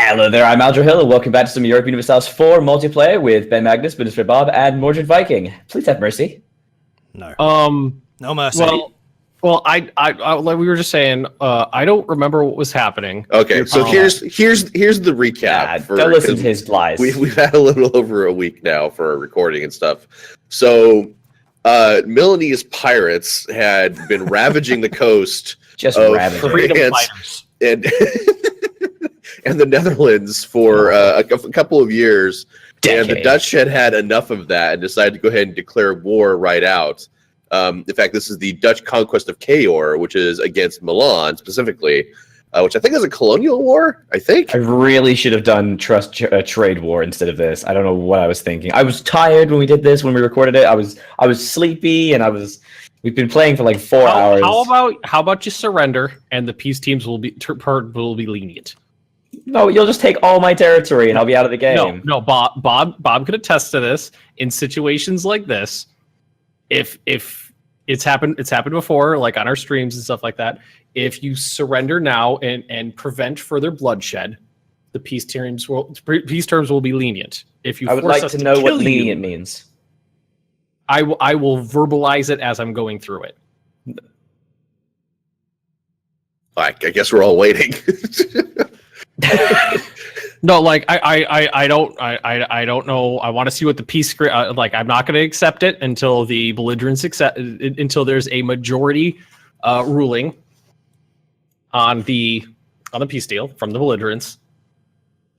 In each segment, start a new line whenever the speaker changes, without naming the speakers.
Hello there, I'm Aldrahill, and welcome back to some Europa Universalis IV multiplayer with Ben Magnus, Bundeswehr Bob, and MordredViking. Please have mercy.
No. No mercy.
Well, I like we were just saying, I don't remember what was happening.
Okay, so here's the recap.
Yeah, don't listen to his lies.
We've had a little over a week now for our recording and stuff. So, Milanese pirates had been ravaging the coast
Just
of
ravaging.
Freedom
France and and the Netherlands for a couple of years.
Decades.
And the Dutch had enough of that and decided to go ahead and declare war right out. In fact, this is the Dutch conquest of Cahors, which is against Milan specifically, which I think is a colonial war, I think.
I really should have done trade war instead of this. I don't know what I was thinking. I was tired when we did this, when we recorded it. I was sleepy, and we've been playing for like 4 hours.
How about you surrender, and the peace teams will be lenient.
No, you'll just take all my territory, and I'll be out of the game.
No, Bob could attest to this. In situations like this, if it's happened before, like on our streams and stuff like that. If you surrender now and prevent further bloodshed, the peace terms will be lenient. If you,
I would
force
like
us
to know what
kill
lenient
you,
means.
I will verbalize it as I'm going through it.
I guess we're all waiting.
No, like I don't know. I want to see what the peace like. I'm not going to accept it until the belligerents until there's a majority ruling on the peace deal from the belligerents.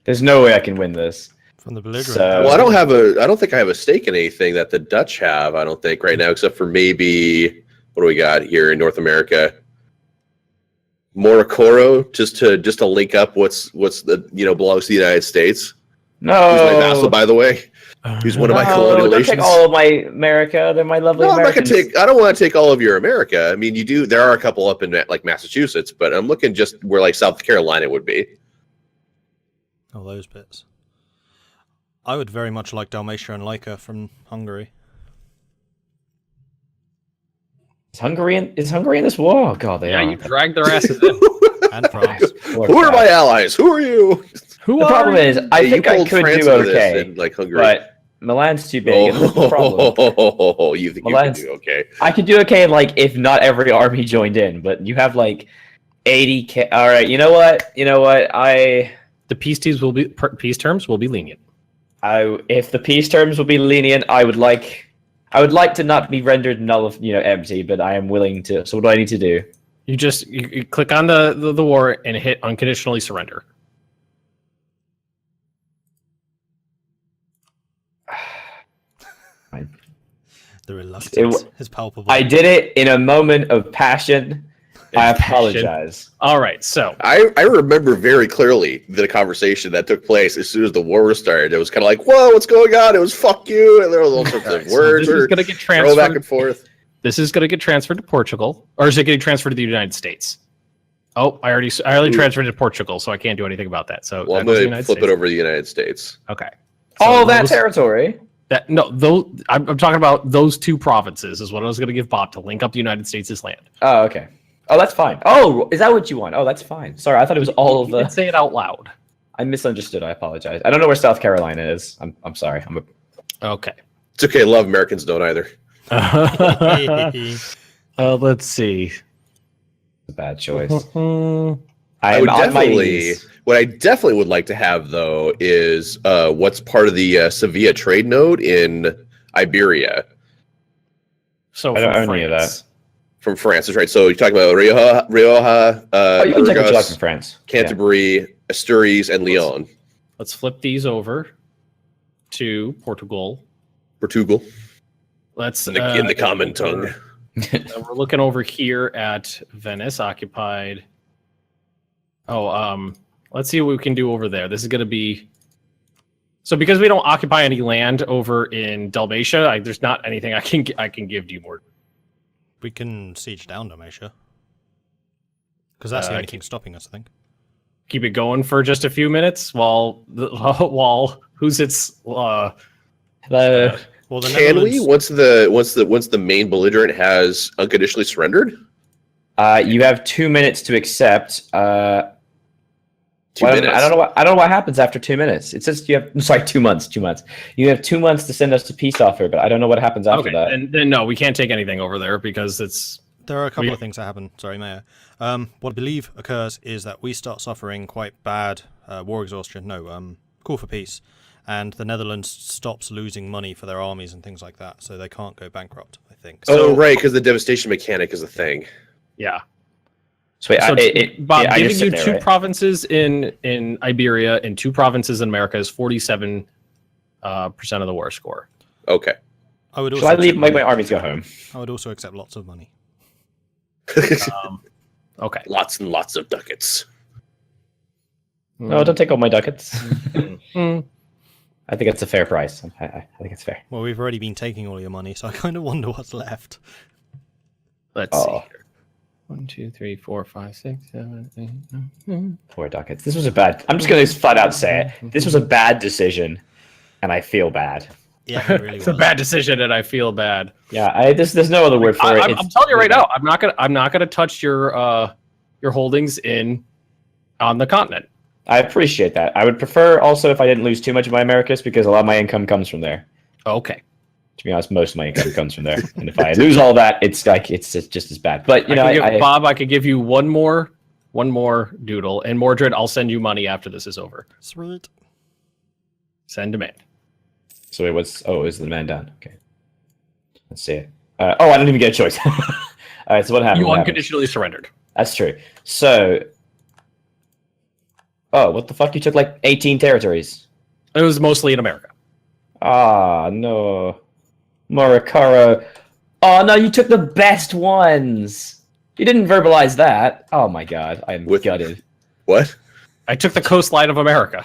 There's no way I can win this.
From the belligerent.
So-
Well, I don't think I have a stake in anything that the Dutch have. I don't think right now, except for maybe what do we got here in North America? Morocco, just to link up what's the belongs to the United States.
No.
Who's my vassal, by the way? Who's one of my colonial
don't
nations?
take all of my America. They're my lovely
No, I'm not
Americans.
gonna take. I don't want to take all of your America. I mean, you do. There are a couple up in like Massachusetts, but I'm looking just where like South Carolina would be.
Oh, those bits. I would very much like Dalmatia and Laika from Hungary.
Is Hungary in this war? Oh, God, they are.
You dragged their asses in.
And France.
Who are my allies? Who are you?
The problem is, I think I could
France
do
into this
okay,
in, like Hungary.
but Milan's too big. And that's the problem.
Oh, you think
Milan's-
you can do okay?
I could do okay, like if not every army joined in, but you have like 80k. All right, you know what?
The peace terms will be lenient.
If the peace terms will be lenient, I would like to not be rendered empty, but I am willing to. So what do I need to do?
You click on the war and hit unconditionally surrender.
The reluctance is palpable.
I did it in a moment of passion. I apologize.
All right, so
I remember very clearly the conversation that took place as soon as the war started. It was kind of like, "Whoa, what's going on?" It was "fuck you," and there was all sorts of words.
This is going to get
throw
transferred
back and forth.
This is going to get transferred to Portugal, or is it getting transferred to the United States? Oh, I already transferred it to Portugal, so I can't do anything about that. So
Well, I'm
that goes to the
going to
United
flip
States.
it over to the United States.
Okay.
All
So
that
those-
territory.
I'm talking about those two provinces is what I was going to give Bob to link up the United States' land.
Oh, okay. Oh, that's fine. Oh, is that what you want? Oh, that's fine. Sorry, I thought it was all of
You can
the.
say it out loud.
I misunderstood. I apologize. I don't know where South Carolina is. I'm sorry.
Okay.
It's okay. Love Americans don't either.
Let's see.
a bad choice.
I would definitely. What I definitely would like to have, though, is what's part of the Sevilla trade node in Iberia.
So
I don't
from
own any of
France.
that.
From France, that's right. So you're talking about Rioja,
You can take a job
Burgos,
from France.
Canterbury, Asturias, and Leon.
Let's flip these over to Portugal.
Portugal.
Let's
In the common tongue.
We're looking over here at Venice, occupied. Let's see what we can do over there. This is going to be. So because we don't occupy any land over in Dalmatia, there's not anything I can give you more.
We can siege down Dalmatia. Because that's the only thing stopping us, I think.
Keep it going for just a few minutes while who's its
Well, the
Can we
Netherlands-
once the main belligerent has unconditionally surrendered?
You have 2 minutes to accept. Well,
minutes.
I don't know what happens after 2 minutes. It says you have 2 months. 2 months. You have 2 months to send us a peace offer, but I don't know what happens after that.
And then no, we can't take anything over there because it's.
There are a couple of things that happen. Sorry, Mayor. What I believe occurs is that we start suffering quite bad war exhaustion. No, call for peace, and the Netherlands stops losing money for their armies and things like that, so they can't go bankrupt. I think.
Oh, right, because the devastation mechanic is a thing.
Yeah.
So, wait,
Bob,
I
giving
just
you
sit there,
two
right?
provinces in Iberia and 2 provinces in America is 47% of the war score.
Okay.
I would also
Shall I leave
accept
my armies go home?
I would also accept lots of money.
Okay.
Lots and lots of ducats.
No, don't take all my ducats.
Mm.
I think it's a fair price. I think it's fair.
Well, we've already been taking all your money, so I kind of wonder what's left.
Let's
Oh.
see here. 1, 2, 3, 4, 5, 6, 7, 8, 9, 10.
4 ducats. This was a bad. I'm just going to flat out say it. This was a bad decision, and I feel bad.
Yeah, it really
It's
was.
a bad decision, and I feel bad.
Yeah, there's no other word for it.
I'm
It's
telling you right
really
now, I'm not gonna touch your holdings on the continent.
bad. I appreciate that. I would prefer also if I didn't lose too much of my Americas because a lot of my income comes from there.
Okay.
To be honest, most of my income comes from there, and if I lose all that, it's just as bad. But you know,
Bob, I could give you one more doodle, and Mordred, I'll send you money after this is over.
Sweet.
Send demand.
So it was. Oh, it was the man down. Okay, let's see it. I didn't even get a choice. All right, so what happened?
You
What happened?
unconditionally surrendered.
That's true. So, what the fuck? You took like 18 territories.
It was mostly in America.
Ah, no. Morikaro. Oh, no, you took the best ones. You didn't verbalize that. Oh, my God. I'm gutted.
What?
I took the coastline of America.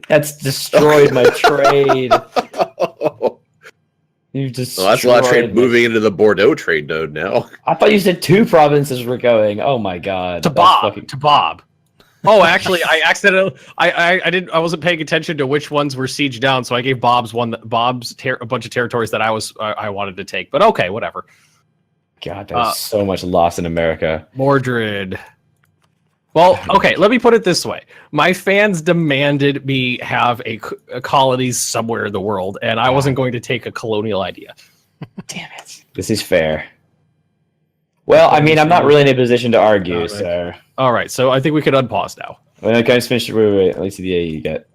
That's destroyed my trade. You just.
Well, that's a lot of trade moving into the Bordeaux trade node now.
I thought you said 2 provinces were going. Oh, my God.
To
That's
Bob.
fucking-
To Bob. Oh, actually, I accidentally. I wasn't paying attention to which ones were sieged down, so I gave Bob's a bunch of territories that I wanted to take. But okay, whatever.
God, there's so much loss in America.
Mordred. Well, okay, let me put it this way. My fans demanded me have a colonies somewhere in the world, and I wasn't going to take a colonial idea.
Damn it. This is fair. Well, I mean, I'm not really in a position to argue,
Alright.
so...
All right, so I think we could unpause now.
Well, okay, let's finish. Wait. Let's see the A you get.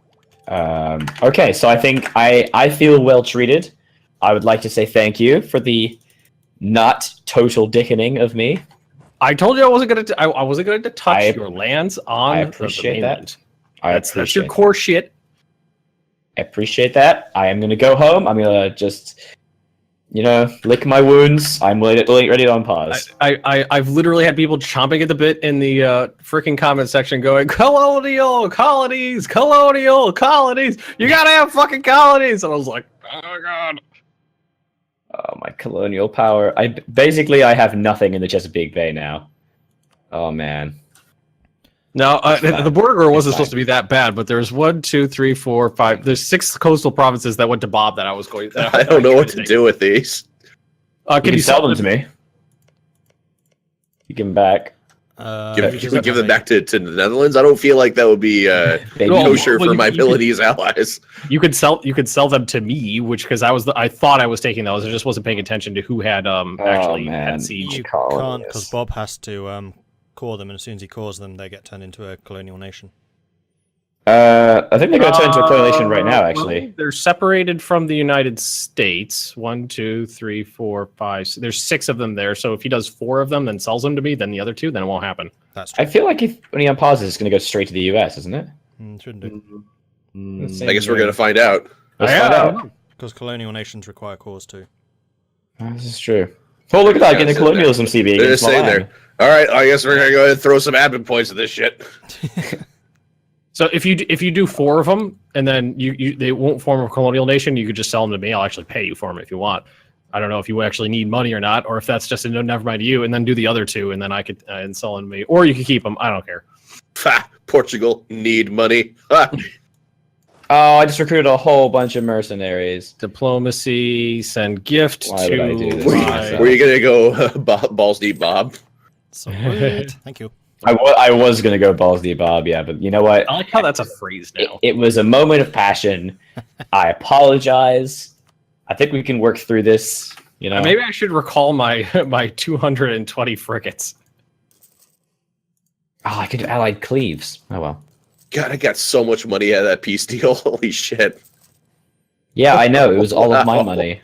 Okay, so I think I feel well treated. I would like to say thank you for the not total dickening of me.
I told you I wasn't going to. I wasn't going to touch your lands on
I
the
appreciate
mainland.
That.
That's your core shit.
I appreciate that. I am going to go home. I'm going to just, lick my wounds. I'm ready to unpause.
I've literally had people chomping at the bit in the freaking comment section going, colonial colonies, colonial colonies. You got to have fucking colonies. And I was like, oh, God.
Oh, my colonial power. I have nothing in the Chesapeake Bay now. Oh, man.
No, the border wasn't
It's
supposed to be that bad, but there's 1, 2, 3, 4, 5. There's 6 coastal provinces that went to Bob that I was going.
I don't know what to do with these.
You can sell them to me. You give them back.
Should we give them back to the Netherlands? I don't feel like that would be kosher for my abilities allies.
You could sell them to me, because I thought I was taking those. I just wasn't paying attention to who had actually had siege.
You can't, because Bob has to core them, and as soon as he cores them, they get turned into a colonial nation.
I think they're going to turn into a coalition right now, actually.
Well, they're separated from the United States. 1, 2, 3, 4, 5. So there's 6 of them there. So if he does 4 of them, then sells them to me, then the other 2, then it won't happen.
That's true.
I feel like when he unpauses, it's going to go straight to the US, isn't it?
Shouldn't do.
I guess we're going to find out.
Let's find out.
Because colonial nations require cores too.
This is true. Oh, look at that, getting a colonialism CB
They're
against
just sitting
Milan.
there. All right, I guess we're going to go ahead and throw some admin points at this shit.
So if you do 4 of them, and then they won't form a colonial nation, you could just sell them to me. I'll actually pay you for them if you want. I don't know if you actually need money or not, or if that's just a no, never mind to you, and then do the other 2, and then I could and sell them to me, or you could keep them. I don't care.
Portugal need money. Ha.
Oh, I just recruited a whole bunch of mercenaries.
Diplomacy, send gift
Why
to.
would I do this?
Were you going to go balls deep, Bob?
So good. Thank you.
I was gonna go balls deep, Bob. Yeah, but you know what?
I like how that's a phrase now.
It was a moment of passion. I apologize. I think we can work through this. You know,
Maybe I should recall my my 220 frigates.
Oh, I could have allied Cleves. Oh well.
God, I got so much money out of that peace deal. Holy shit.
Yeah, I know. It was all of my
Wow.
money.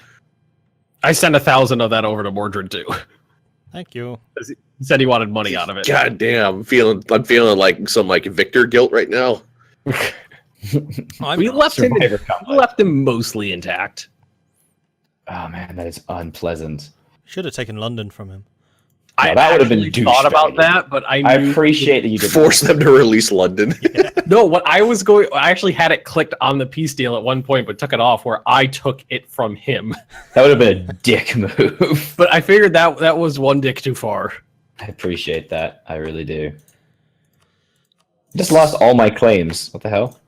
I sent 1,000 of that over to Mordred too.
Thank you.
He said he wanted money out of it.
God damn, I'm feeling like some like Victor guilt right now.
We left him mostly intact.
Oh man, that is unpleasant.
Should have taken London from him.
Well, that would have been
actually thought about
douchebaggy.
that, but I
appreciate that you did
Force them to release London.
No, what I was going, I actually had it clicked on the peace deal at one point, but took it off where I took it from him.
That would have been a dick move.
But I figured that was one dick too far.
I appreciate that. I really do. Just lost all my claims. What the hell?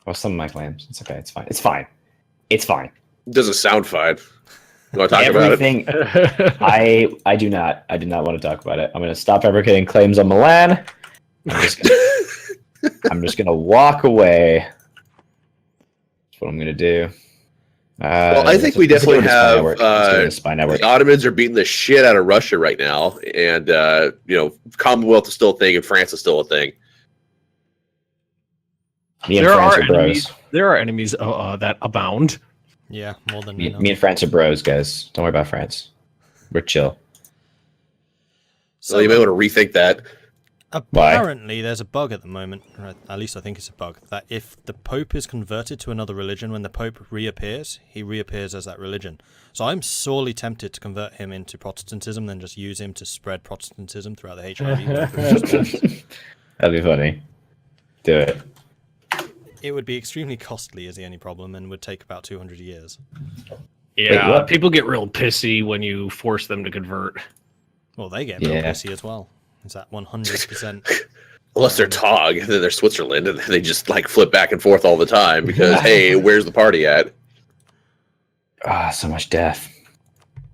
Well, some of my claims. It's okay. It's fine. It's fine. It's fine.
Doesn't sound fine. You want to talk about it?
Everything. I do not. I do not want to talk about it. I'm going to stop advocating claims on Milan. I'm just gonna walk away. That's what I'm gonna do.
Well, I think we definitely have
the
the Ottomans are beating the shit out of Russia right now, and Commonwealth is still a thing, and France is still a thing.
Me and France are bros.
There are enemies that abound.
Yeah, more than
me and France are bros, guys. Don't worry about France. We're chill.
So you may want to rethink that.
Apparently, there's a bug at the moment, or at least I think it's a bug, that if the Pope is converted to another religion, when the Pope reappears, he reappears as that religion. So I'm sorely tempted to convert him into Protestantism, then just use him to spread Protestantism throughout the HIV.
That'd be funny. Do it.
It would be extremely costly is the only problem, and would take about 200 years.
Yeah,
Wait,
people get real pissy when you force them to convert.
Well, they get real pissy as well. Is that 100%?
Unless they're Tog, then they're Switzerland, and they just like flip back and forth all the time because hey, where's the party at?
So much death.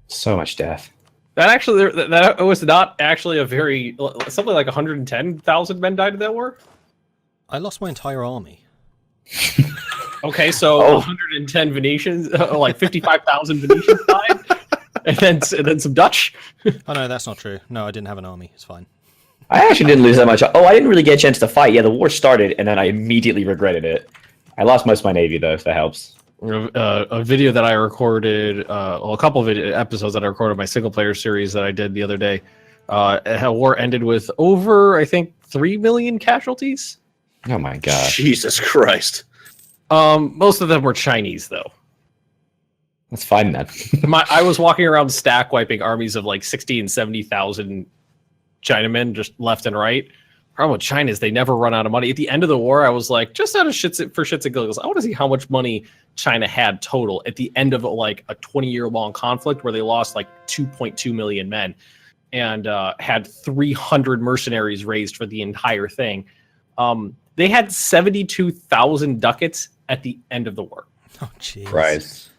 So much death.
That actually, that was not actually a very something like 110,000 men died in that war.
I lost my entire army.
Okay, so 110 Venetians, like 55,000 Venetians died, and then some Dutch.
Oh no, that's not true. No, I didn't have an army. It's fine.
I actually didn't lose that much. Oh, I didn't really get a chance to fight. Yeah, the war started, and then I immediately regretted it. I lost most of my navy, though, if that helps.
A video that I recorded, a couple of episodes that I recorded my single player series that I did the other day. A war ended with over, I think, 3 million casualties.
Oh my god.
Jesus Christ.
Most of them were Chinese, though.
That's fine then.
I was walking around stack wiping armies of like 60 and 70,000 Chinamen just left and right. Problem with China is they never run out of money. At the end of the war, I was like, just out of shits and giggles, I want to see how much money China had total at the end of like a 20-year-long conflict where they lost like 2.2 million men and had 300 mercenaries raised for the entire thing. They had 72,000 ducats at the end of the war.
Oh, jeez.
Price.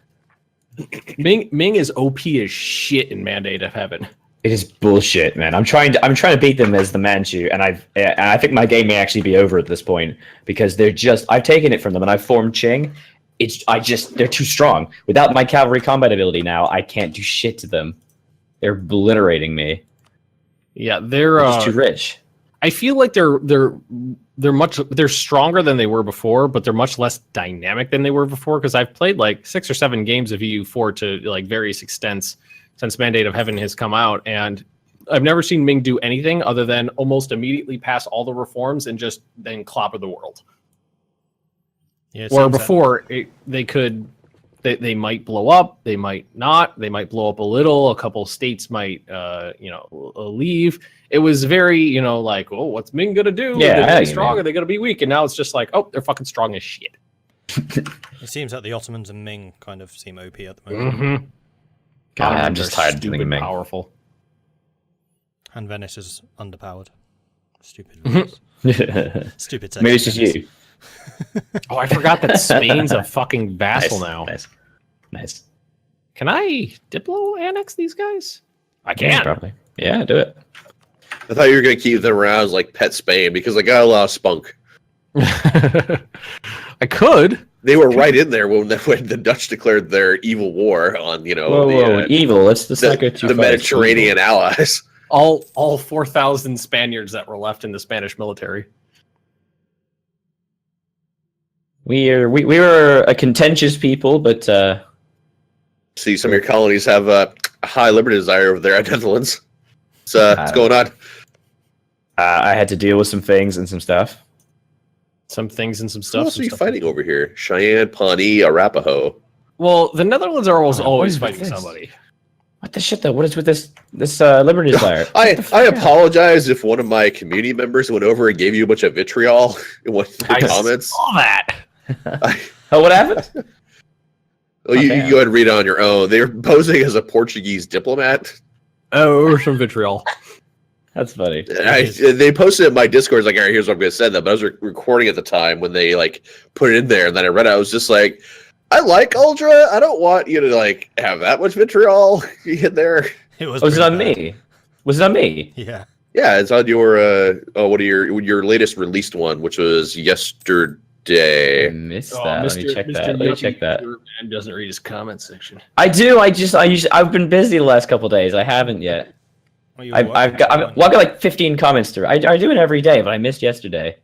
Ming is OP as shit in Mandate of Heaven.
It is bullshit, man. I'm trying to beat them as the Manchu, and I think my game may actually be over at this point because I've taken it from them and I've formed Qing. They're too strong. Without my cavalry combat ability now, I can't do shit to them. They're obliterating me.
Yeah, they're
just too rich.
I feel like they're stronger than they were before, but they're much less dynamic than they were before because I've played like 6 or 7 games of EU4 to like various extents since Mandate of Heaven has come out, and I've never seen Ming do anything other than almost immediately pass all the reforms and just then clobber the world.
Yeah,
where before they might blow up, they might not, they might blow up a little, a couple states might leave. It was very like, oh, what's Ming gonna do?
Yeah,
they're gonna be strong, are they gonna be weak? And now it's just like, oh, they're fucking strong as shit.
It seems like the Ottomans and Ming kind of seem OP at the moment.
Mm-hmm.
God, I'm just tired of
stupid
doing Ming.
Powerful.
And Venice is underpowered. Stupid. Stupid.
Maybe it's just you.
Oh, I forgot that Spain's a fucking vassal now.
Nice.
Can I Diplo annex these guys? I
Yeah,
can.
probably. Yeah, do it.
I thought you were gonna keep them around as like pet Spain because they got a lot of spunk.
I could.
They were right in there when the Dutch declared their evil war on
Whoa, evil. Let's just not go too
the
far.
Mediterranean allies.
All 4,000 Spaniards that were left in the Spanish military.
We were a contentious people, but
See, some of your colonies have a high liberty desire over there at Netherlands. So what's going on?
I had to deal with some things and some stuff.
Some things and some
Who
stuff.
else
some
are you
stuff.
fighting over here? Cheyenne, Pawnee, Arapaho.
Well, the Netherlands are always
What is
fighting
this?
somebody.
What the shit though? What is with this liberty desire?
I apologize if one of my community members went over and gave you a bunch of vitriol in one of the
I
comments.
saw that.
Oh, what happened?
Well, you
damn.
go ahead and read it on your own. They were posing as a Portuguese diplomat.
Oh, some vitriol.
That's funny.
They posted it in my Discord. Like, all right, here's what I'm going to send them. But I was recording at the time when they like put it in there, and then I read it. I was just like, I like Aldra. I don't want you to like have that much vitriol in there.
It was.
Was it
pretty
on
bad.
me? Was it on me?
Yeah.
Yeah, it's on your what are your latest released one, which was yesterday.
I missed that. Let me check that. Let me check that.
Man doesn't read his comment section.
I do. I've been busy the last couple of days. I haven't yet.
Well, you were
I've got
working on
I got like 15 comments through. I do it every day, but I missed yesterday.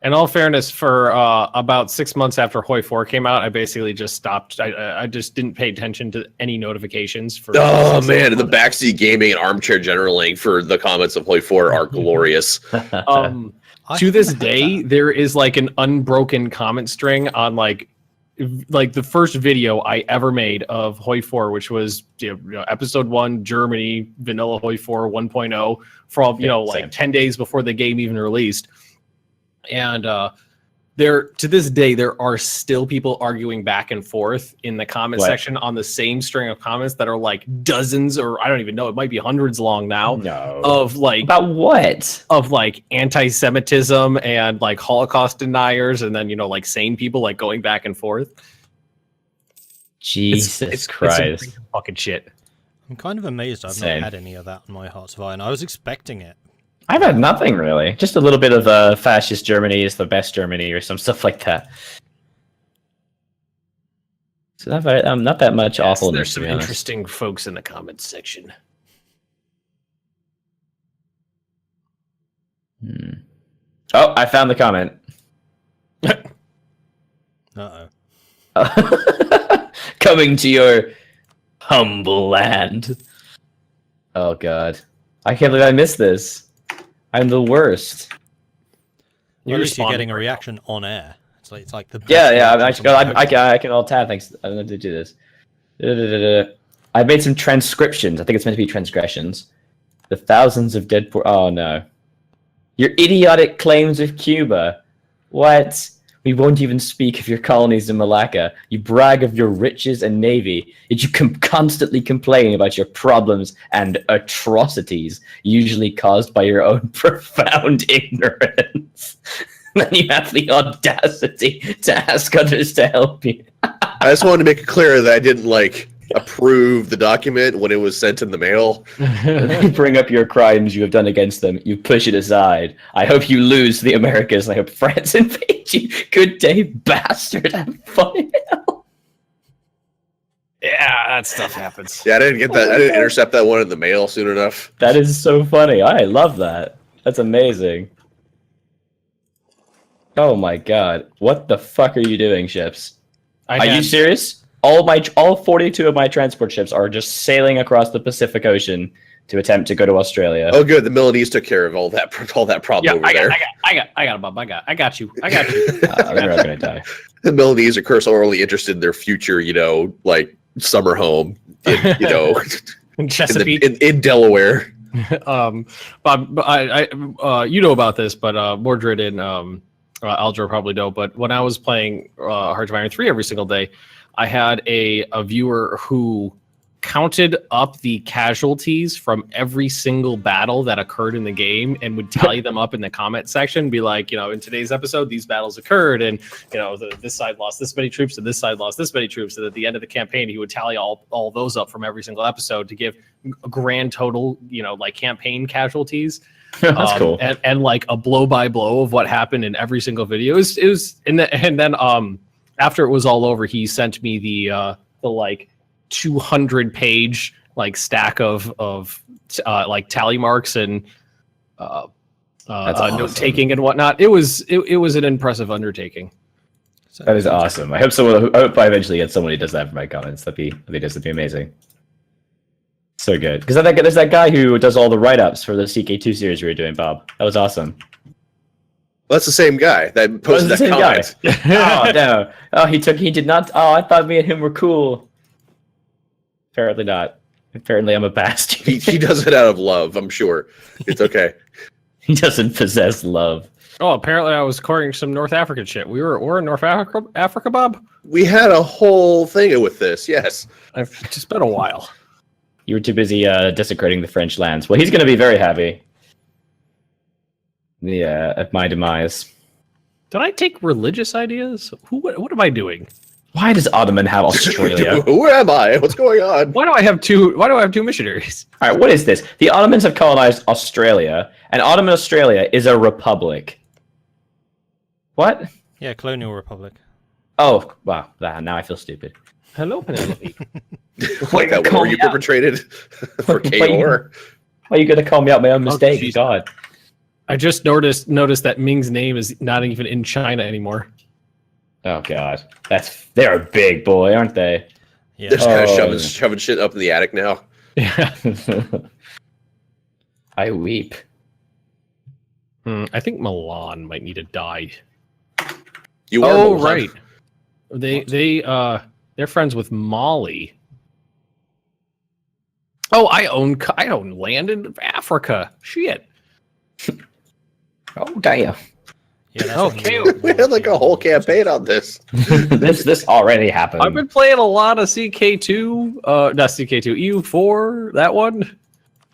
In all fairness, for about 6 months after Hoi 4 came out, I basically just stopped. I just didn't pay attention to any notifications. For
Oh man, the backseat gaming and armchair generaling for the comments of Hoi 4 are glorious.
I
To this
haven't had
day,
that.
there is like an unbroken comment string on like the first video I ever made of Hoi 4, which was episode 1 Germany vanilla Hoi 4 1.0 from
Same.
10 days before the game even released. And there to this day there are still people arguing back and forth in the comment
What?
section on the same string of comments that are like dozens, or I don't even know, it might be hundreds long now,
No.
of like
About what?
anti-Semitism and like Holocaust deniers, and then like sane people like going back and forth.
Jesus
It's
Christ.
some fucking shit.
I'm kind of amazed I've
Same.
not had any of that on my Hearts of Iron. I was expecting it.
I've had nothing really. Just a little bit of fascist Germany is the best Germany or some stuff like that. So not that much awfulness.
There's
to
some
be honest.
interesting folks in the comments section.
Oh, I found the comment.
Uh-oh.
Coming to your humble land. Oh god. I can't believe I missed this. I'm the worst.
Well, at least you're
responding
getting a
right
reaction on air. It's like the best
Yeah,
reaction from the
I can all tab. Thanks. I don't know how to do this. I made some transcriptions. I think it's meant to be transgressions. The thousands of dead poor. Oh no. Your idiotic claims of Cuba. What? We won't even speak of your colonies in Malacca. You brag of your riches and navy, yet you constantly complain about your problems and atrocities, usually caused by your own profound ignorance. Then you have the audacity to ask others to help you.
I just wanted to make it clear that I didn't like approve the document when it was sent in the mail.
You bring up your crimes you have done against them. You push it aside. I hope you lose to the Americas. And I hope France invade you. Good day, bastard. Have fun in hell.
Yeah, that stuff happens.
Yeah, I didn't get that. I didn't intercept that one in the mail soon enough.
That is so funny. I love that. That's amazing. Oh my god. What the fuck are you doing, ships? Are you serious? All 42 of my transport ships are just sailing across the Pacific Ocean to attempt to go to Australia.
Oh, good. The Milanese took care of all that problem
Yeah,
over
I
there.
got it, Bob. I got you.
They're all gonna die.
The Milanese are cursorily interested in their future, like summer home, in
Chesapeake.
in Delaware.
Bob, I you know about this, but Mordred and Aldra probably don't. But when I was playing Hearts of Iron 3 every single day, I had a viewer who counted up the casualties from every single battle that occurred in the game and would tally them up in the comment section, be like, in today's episode, these battles occurred, and this side lost this many troops and this side lost this many troops. And at the end of the campaign, he would tally all those up from every single episode to give a grand total, like campaign casualties.
That's cool.
And like a blow by blow of what happened in every single video. It was and then after it was all over, he sent me the like 200 page like stack of like tally marks and
awesome.
note taking and whatnot. It was an impressive undertaking.
That is awesome. I hope I hope I eventually get someone who does that for my comments. That'd be amazing. So good. Because there's that guy who does all the write-ups for the CK2 series we were doing, Bob. That was awesome.
Well, that's the same guy that posted that comment.
Oh no! Oh, he did not. Oh, I thought me and him were cool. Apparently not. Apparently, I'm a bastard.
He does it out of love. I'm sure it's okay.
He doesn't possess love.
Oh, apparently I was courting some North African shit. We're in North Africa, Bob.
We had a whole thing with this. Yes,
It's just been a while.
You were too busy desecrating the French lands. Well, he's going to be very happy. At my demise.
Did I take religious ideas? What am I doing?
Why does Ottoman have Australia?
Who am I? What's going on?
Why do I have two missionaries?
All right, what is this? The Ottomans have colonized Australia, and Ottoman Australia is a republic. What?
Yeah, colonial republic.
Oh, wow. Now I feel stupid.
Hello, Penelope.
Like that war you perpetrated for Kaor.
Why are you going to call me out my own mistake?
geez.
God.
I just noticed that Ming's name is not even in China anymore.
Oh, God. They're a big boy, aren't they?
Yeah.
They're just kind of shoving shit up in the attic now.
Yeah.
I weep.
I think Milan might need to die.
You are
Oh,
Milan.
right. They're friends with Mali. Oh, I own land in Africa. Shit.
Oh, damn.
Yeah, that's
Okay.
when
We had like a whole campaign on this.
this already happened.
I've been playing a lot of CK2, not CK2, EU4, that one.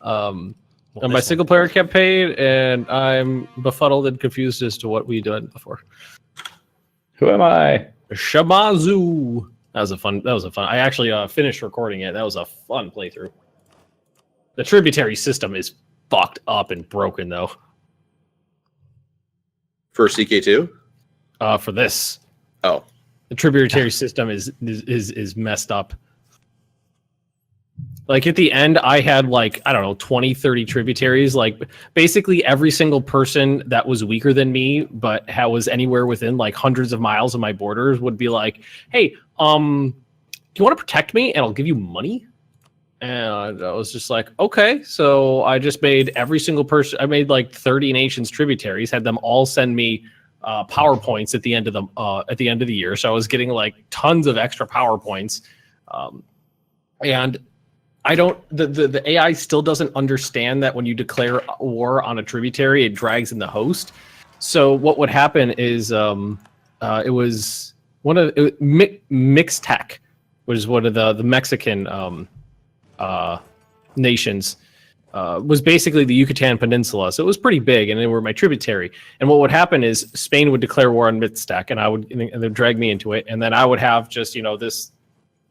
On my single player campaign, and I'm befuddled and confused as to what we done before.
Who am I?
Shamazu. That was a fun. I actually finished recording it. That was a fun playthrough. The tributary system is fucked up and broken though.
For CK2?
For this,
Oh.
the tributary system is messed up. Like at the end, I had like, I don't know, 20, 30 tributaries. Like basically every single person that was weaker than me, but was anywhere within like hundreds of miles of my borders would be like, hey, do you want to protect me? And I'll give you money. And I was just like, okay. So I just made every single person, I made like 30 nations tributaries, had them all send me PowerPoints at the end of the year. So I was getting like tons of extra PowerPoints. And I don't. The AI still doesn't understand that when you declare war on a tributary, it drags in the host. So what would happen is, it was one of Mixtec, which is one of the Mexican nations, was basically the Yucatan Peninsula. So it was pretty big, and they were my tributary. And what would happen is Spain would declare war on Mixtec, and they'd drag me into it, and then I would have just this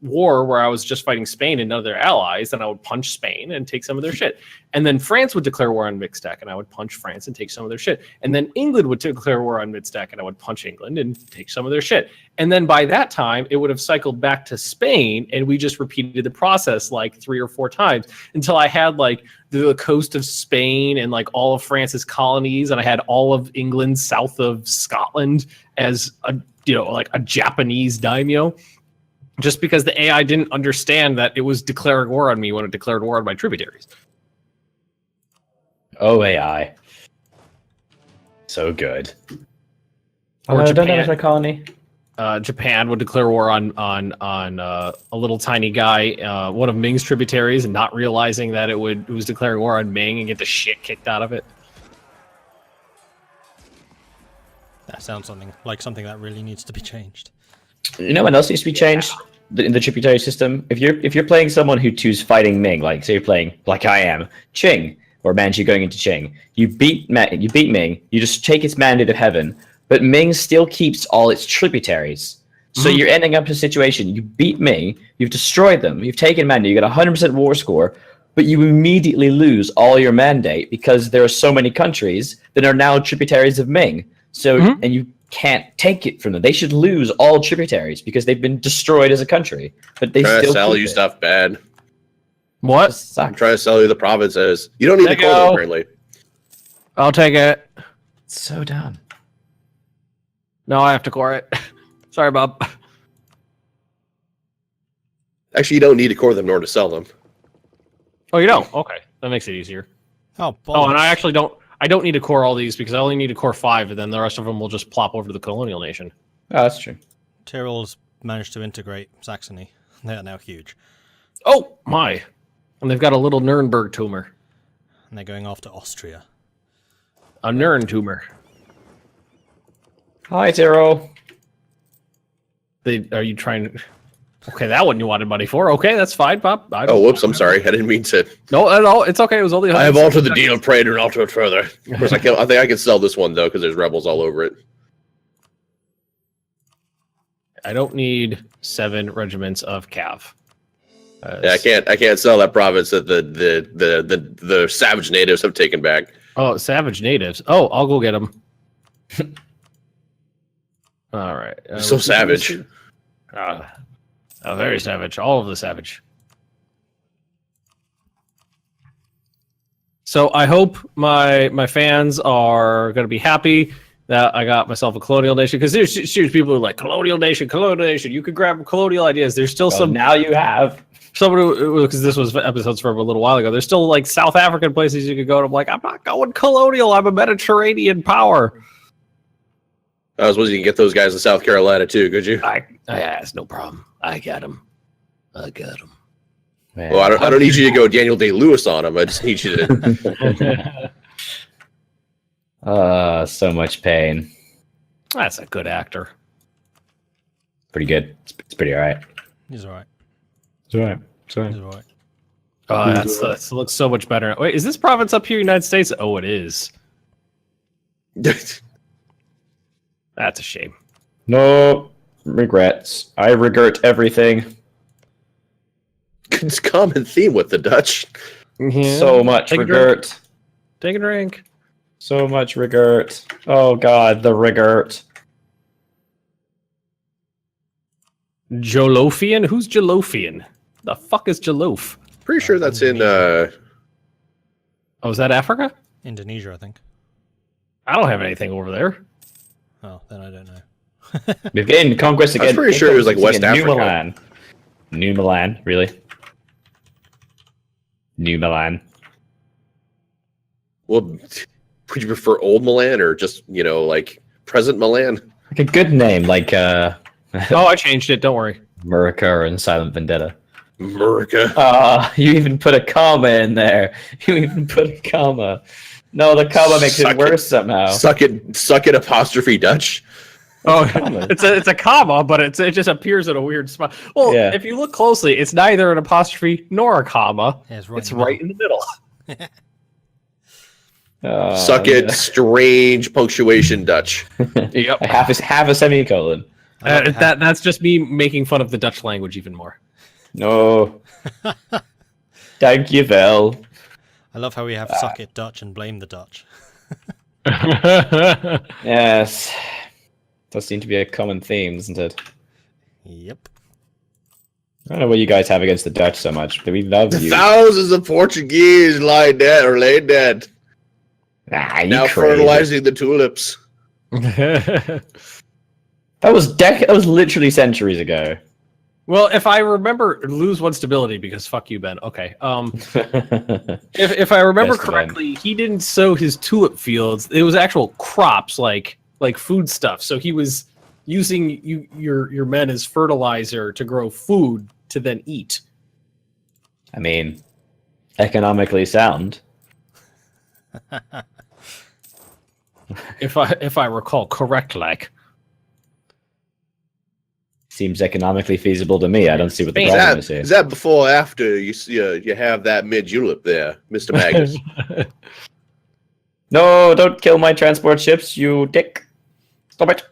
war where I was just fighting Spain and none of their allies, and I would punch Spain and take some of their shit. And then France would declare war on Mixtec, and I would punch France and take some of their shit. And then England would declare war on Mixtec, and I would punch England and take some of their shit. And then by that time, it would have cycled back to Spain, and we just repeated the process like 3 or 4 times until I had like the coast of Spain and like all of France's colonies, and I had all of England south of Scotland as like a Japanese daimyo. Just because the AI didn't understand that it was declaring war on me when it declared war on my tributaries.
Oh, AI. So good.
Or
Japan.
Japan.
My colony.
Japan would declare war on a little tiny guy, one of Ming's tributaries, and not realizing that it was declaring war on Ming and get the shit kicked out of it.
That sounds like something that really needs to be changed.
You know what else needs to be changed in the tributary system? If you're playing someone who's fighting Ming, like say you're playing like I am Qing or Manchu going into Qing, you beat Ming, you just take its mandate of heaven, but Ming still keeps all its tributaries. So you're ending up in a situation, you beat Ming, you've destroyed them, you've taken mandate, you got 100% war score, but you immediately lose all your mandate because there are so many countries that are now tributaries of Ming. So, and you can't take it from them. They should lose all tributaries because they've been destroyed as a country. But they
trying
still
to sell
keep
you
it.
stuff bad.
What?
I'm trying to sell you the provinces. You don't need the coal, apparently.
I'll take it.
It's so dumb.
No, I have to core it. Sorry, Bob.
Actually, you don't need to core them nor to sell them.
Oh, you don't? Okay, that makes it easier.
Oh,
Oh, and I actually don't. I don't need to core all these because I only need to core 5, and then the rest of them will just plop over to the colonial nation.
Oh, that's true.
Tyrol's managed to integrate Saxony. They are now huge.
Oh, my. And they've got a little Nuremberg tumor.
And they're going after Austria.
A Nurn tumor.
Hi, Tyrol.
Are you trying to... Okay, that one you wanted money for. Okay, that's fine, Bob.
Oh, whoops, I'm sorry. I didn't mean to.
No, at all. It's okay. It was only...
I have altered the deal, prayed and alter it further. Of course, I think I can sell this one, though, because there's rebels all over it.
I don't need 7 regiments of cav.
Yeah, I can't sell that province that the savage natives have taken back.
Oh, savage natives. Oh, I'll go get them. All right.
So savage.
Very savage. All of the savage. So I hope my fans are going to be happy that I got myself a colonial nation, because there's people who are like, colonial nation. You could grab colonial ideas. There's still some...
Now you have...
Someone, because this was episodes from a little while ago, there's still like South African places you could go to. I'm like, I'm not going colonial. I'm a Mediterranean power.
I suppose you can get those guys in South Carolina too, could you?
It's no problem. I got them.
Man.
Well, I don't need you to go Daniel Day-Lewis on them. I just need you to.
So much pain.
That's a good actor.
Pretty good. It's pretty all right.
He's all right.
It's all right. It's all right.
He's all right.
Oh, that looks so much better. Wait, is this province up here, United States? Oh, it is. That's a shame.
No regrets. I regret everything.
It's a common theme with the Dutch.
Yeah.
So much
Take a
regret.
Take a drink.
So much regret. Oh God, the regret.
Jolofian? Who's Jolofian? The fuck is Jolof?
Pretty sure that's in.
Oh, is that Africa?
Indonesia, I think.
I don't have anything over there.
Oh, then I don't know.
We've gained conquest again.
I'm pretty sure it was like West
New
Africa.
Milan. New Milan, really? New Milan.
Well, would you prefer Old Milan or just like present Milan?
Like a good name, like
Oh, I changed it. Don't worry.
Murica and Silent Vendetta.
Murica.
You even put a comma in there. You even put a comma. No, the comma makes it worse somehow.
Suck it apostrophe Dutch.
Oh, it's a comma, but it just appears at a weird spot. Well,
Yeah.
if you look closely, it's neither an apostrophe nor a comma.
Yeah,
It's right in the middle.
Suck it, strange punctuation Dutch.
Yep.
Half a semicolon.
That's just me making fun of the Dutch language even more.
No. Thank you, Vel.
I love how we have suck it Dutch and blame the Dutch.
Yes. Does seem to be a common theme, doesn't it?
Yep.
I don't know what you guys have against the Dutch so much, but we love you.
Thousands of Portuguese lie dead or lay dead.
Nah, you
Now
crazy.
fertilizing the tulips.
That was literally centuries ago.
Well, if I remember, lose one stability because fuck you, Ben. Okay. If I remember
Best of
correctly, he didn't sow his tulip fields. It was actual crops, like food stuff. So he was using your men as fertilizer to grow food to then eat.
I mean, economically sound.
If I recall correctly.
Seems economically feasible to me. I don't see what the problem is here.
Is that before or after you have that mid-julep there, Mr. Magnus?
No, don't kill my transport ships, you dick. Stop it.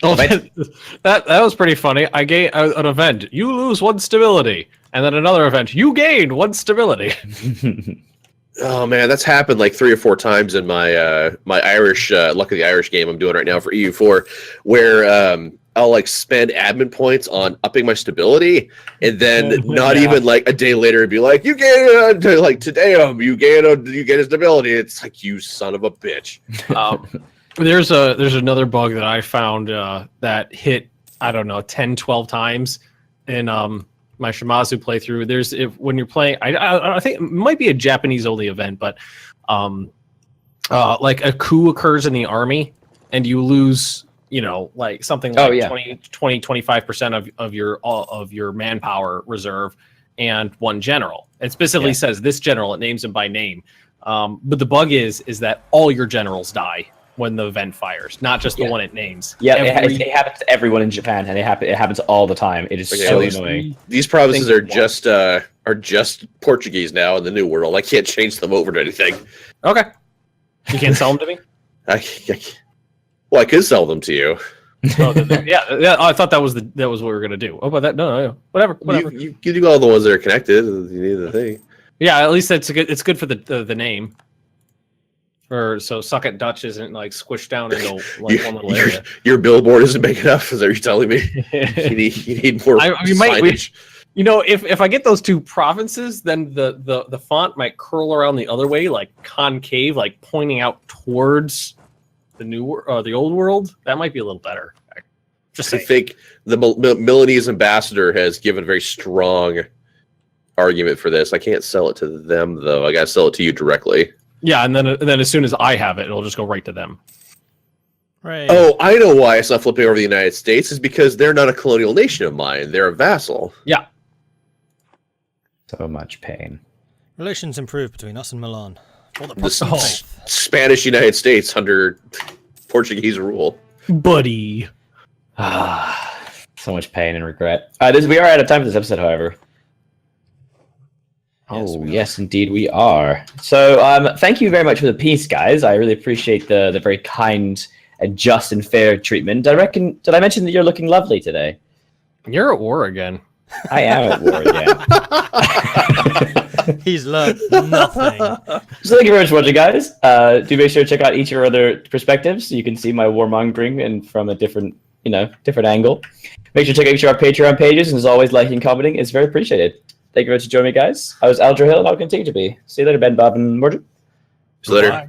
Oh, that was pretty funny. I gain an event. You lose 1 stability, and then another event. You gain 1 stability.
Oh man, that's happened like 3 or 4 times in my my Irish Luck of the Irish game I'm doing right now for EU4, where I'll like spend admin points on upping my stability, and then not even like a day later be like, you gain like today you gain a stability. It's like, you son of a bitch.
There's another bug that I found that hit, I don't know, 10, 12 times in my Shimazu playthrough. When you're playing, I think it might be a Japanese only event, but like a coup occurs in the army and you lose, like something like 20-25% of your manpower reserve and 1 general. It specifically says this general, it names him by name. But the bug is that all your generals die when the event fires, not just the one it names.
Yeah, it happens to everyone in Japan, and it happens all the time. It is so annoying.
These provinces are just Portuguese now in the New World. I can't change them over to anything.
Okay. You can't sell them to me?
I could sell them to you.
Yeah. I thought that was what we were gonna do. Oh, but that no, whatever.
You do all the ones that are connected. You need the thing.
Yeah, at least it's good. It's good for the name. So Suck It Dutch isn't like squished down into like one little area.
Your billboard isn't big enough. Is that what you're telling me? you need more signage.
If I get those 2 provinces, then the font might curl around the other way, like concave, like pointing out towards the old world. That might be a little better.
I think the Milanese ambassador has given a very strong argument for this. I can't sell it to them though. I gotta sell it to you directly.
Yeah, and then as soon as I have it, it'll just go right to them.
Right.
Oh, I know why it's not flipping over the United States. Is because they're not a colonial nation of mine. They're a vassal.
Yeah.
So much pain.
Relations improved between us and Milan.
The Spanish United States under Portuguese rule.
Buddy.
So much pain and regret. We are out of time for this episode, however. Yes, indeed we are. So thank you very much for the piece, guys. I really appreciate the very kind and just and fair treatment. Did I mention that you're looking lovely today?
You're at war again.
I am at war again.
He's learned nothing.
So thank you very much for watching, guys. Do make sure to check out each of our other perspectives so you can see my warmongering and from a different angle. Make sure to check out each of our Patreon pages, and as always, liking and commenting is very appreciated. Thank you very much for joining me, guys. I was Aldrahill, and I'll continue to be. See you later, Ben, Bob, and Mordred.
See you later. Bye.